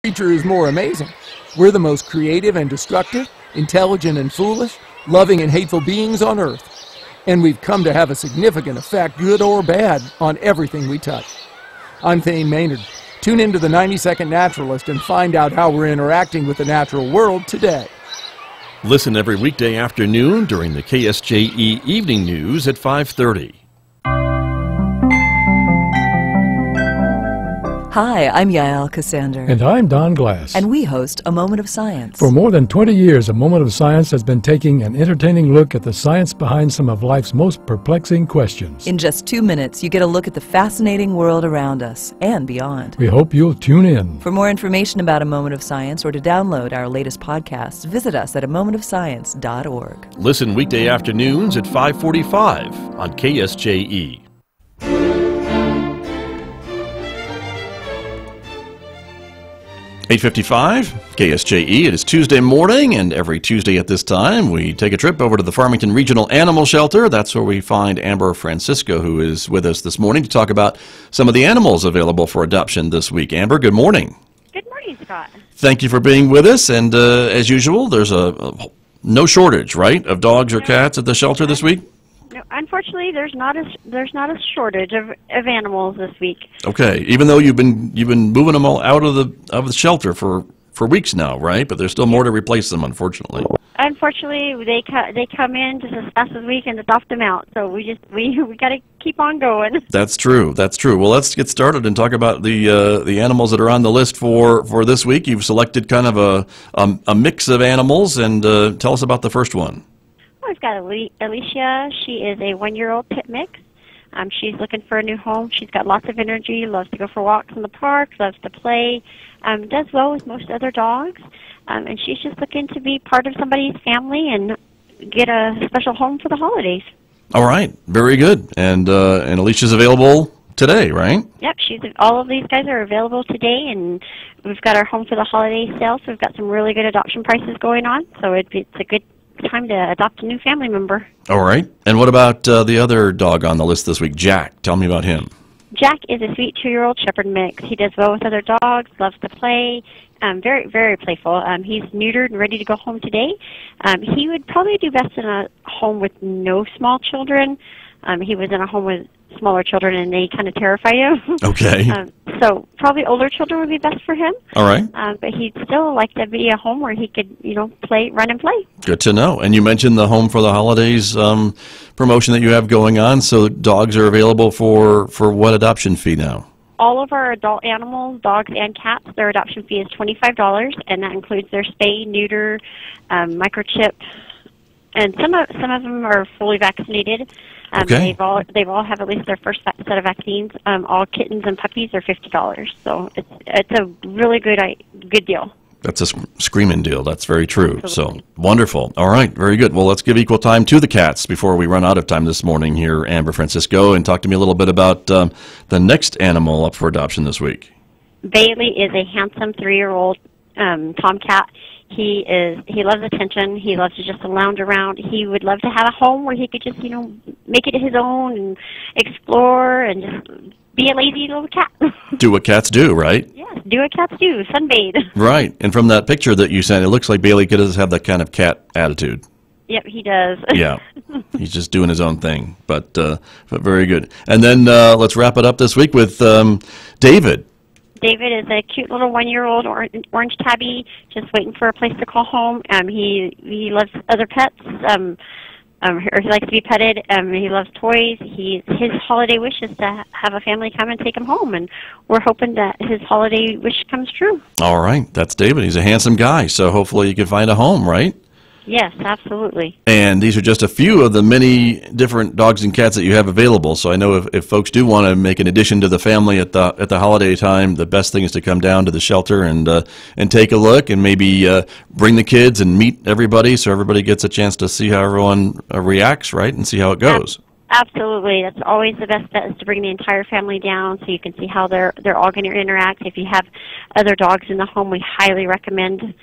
creature is more amazing. We're the most creative and destructive, intelligent and foolish, loving and hateful beings on Earth. And we've come to have a significant effect, good or bad, on everything we touch. I'm Thane Maynard. Tune into the 90-Second Naturalist and find out how we're interacting with the natural world today. Listen every weekday afternoon during the KSJE Evening News at 5:30. Hi, I'm Yael Cassander. And I'm Don Glass. And we host A Moment of Science. For more than 20 years, A Moment of Science has been taking an entertaining look at the science behind some of life's most perplexing questions. In just 2 minutes, you get a look at the fascinating world around us and beyond. We hope you'll tune in. For more information about A Moment of Science or to download our latest podcasts, visit us at amomentofscience.org. Listen weekday afternoons at 5:45 on KSJE. 8:55, KSJE. It is Tuesday morning, and every Tuesday at this time, we take a trip over to the Farmington Regional Animal Shelter. That's where we find Amber Francisco, who is with us this morning to talk about some of the animals available for adoption this week. Amber, good morning. Good morning, Scott. Thank you for being with us, and as usual, there's no shortage, right, of dogs or cats at the shelter this week? No, unfortunately, there's not a shortage of animals this week. Okay, even though you've been moving them all out of the shelter for weeks now, right? But there's still more to replace them, unfortunately. Unfortunately, they come in just as fast as we can adopt them out. So we got to keep on going. That's true. That's true. Well, let's get started and talk about the animals that are on the list for this week. You've selected kind of a mix of animals, and tell us about the first one. We've got Alicia. She is a 1-year-old pit mix. She's looking for a new home. She's got lots of energy, loves to go for walks in the park, loves to play, does well with most other dogs, and she's just looking to be part of somebody's family and get a special home for the holidays. All right, very good. And Alicia's available today, right? Yep, all of these guys are available today, and we've got our home for the holiday sale, so we've got some really good adoption prices going on, so it's a good time to adopt a new family member. All right. And what about the other dog on the list this week, Jack? Tell me about him. Jack is a sweet 2-year-old shepherd mix. He does well with other dogs, loves to play, very, very playful. He's neutered and ready to go home today. He would probably do best in a home with no small children. He was in a home with smaller children, and they kind of terrify you. Okay. So probably older children would be best for him. All right. But he'd still like to be a home where he could, run and play. Good to know. And you mentioned the Home for the Holidays promotion that you have going on. So dogs are available for what adoption fee now? All of our adult animals, dogs and cats, their adoption fee is $25, and that includes their spay, neuter, microchip, and some of them are fully vaccinated. Okay. They've all have at least their first set of vaccines. All kittens and puppies are $50, so it's a really good deal. That's a screaming deal. That's very true. Absolutely. So wonderful. All right, very good. Well, let's give equal time to the cats before we run out of time this morning here, Amber Francisco, and talk to me a little bit about the next animal up for adoption this week. Bailey is a handsome 3-year-old tomcat. He loves attention. He loves to just lounge around. He would love to have a home where he could just, make it his own and explore and just be a lazy little cat. Do what cats do, right? Yes, do what cats do, sunbathe. Right. And from that picture that you sent, it looks like Bailey does have that kind of cat attitude. Yep, he does. Yeah. He's just doing his own thing, but very good. And then let's wrap it up this week with David. David is a cute little 1-year-old orange tabby, just waiting for a place to call home. He loves other pets, or he likes to be petted. He loves toys. His holiday wish is to have a family come and take him home, and we're hoping that his holiday wish comes true. All right, that's David. He's a handsome guy, so hopefully you can find a home, right? Yes, absolutely. And these are just a few of the many different dogs and cats that you have available. So I know if folks do want to make an addition to the family at the holiday time, the best thing is to come down to the shelter and take a look and maybe bring the kids and meet everybody, so everybody gets a chance to see how everyone reacts, right, and see how it goes. Absolutely. That's always the best bet, is to bring the entire family down so you can see how they're all going to interact. If you have other dogs in the home, we highly recommend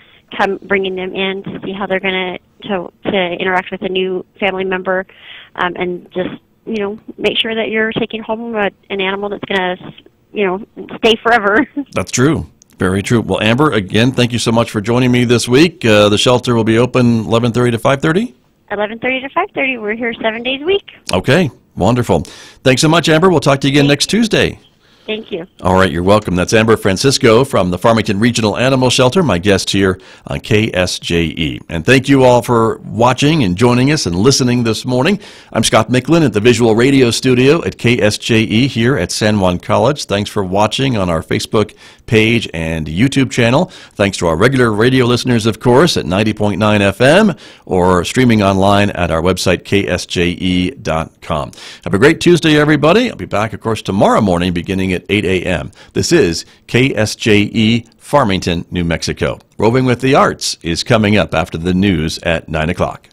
bringing them in to see how they're going to interact with a new family member, and just make sure that you're taking home an animal that's going to stay forever. That's true. Very true. Well, Amber, again, thank you so much for joining me this week. The shelter will be open 11:30 to 5:30? 11:30 to 5:30. We're here 7 days a week. Okay, wonderful. Thanks so much, Amber. We'll talk to you again next Tuesday. Thank you. All right, you're welcome. That's Amber Francisco from the Farmington Regional Animal Shelter, my guest here on KSJE. And thank you all for watching and joining us and listening this morning. I'm Scott Michlin at the Visual Radio Studio at KSJE here at San Juan College. Thanks for watching on our Facebook page and YouTube channel. Thanks to our regular radio listeners, of course, at 90.9 FM or streaming online at our website, ksje.com. Have a great Tuesday, everybody. I'll be back, of course, tomorrow morning beginning at 8 a.m. This is KSJE, Farmington, New Mexico. Roving with the Arts is coming up after the news at 9 o'clock.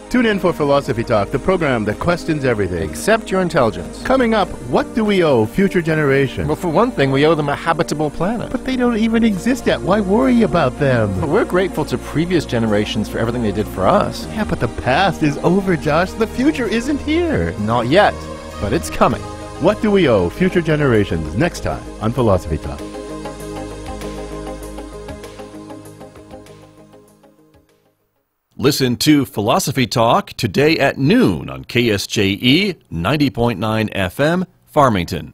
Tune in for Philosophy Talk, the program that questions everything. Accept your intelligence. Coming up, what do we owe future generations? Well, for one thing, we owe them a habitable planet. But they don't even exist yet. Why worry about them? But we're grateful to previous generations for everything they did for us. Yeah, but the past is over, Josh. The future isn't here. Not yet, but it's coming. What do we owe future generations? Next time on Philosophy Talk. Listen to Philosophy Talk today at noon on KSJE 90.9 FM, Farmington.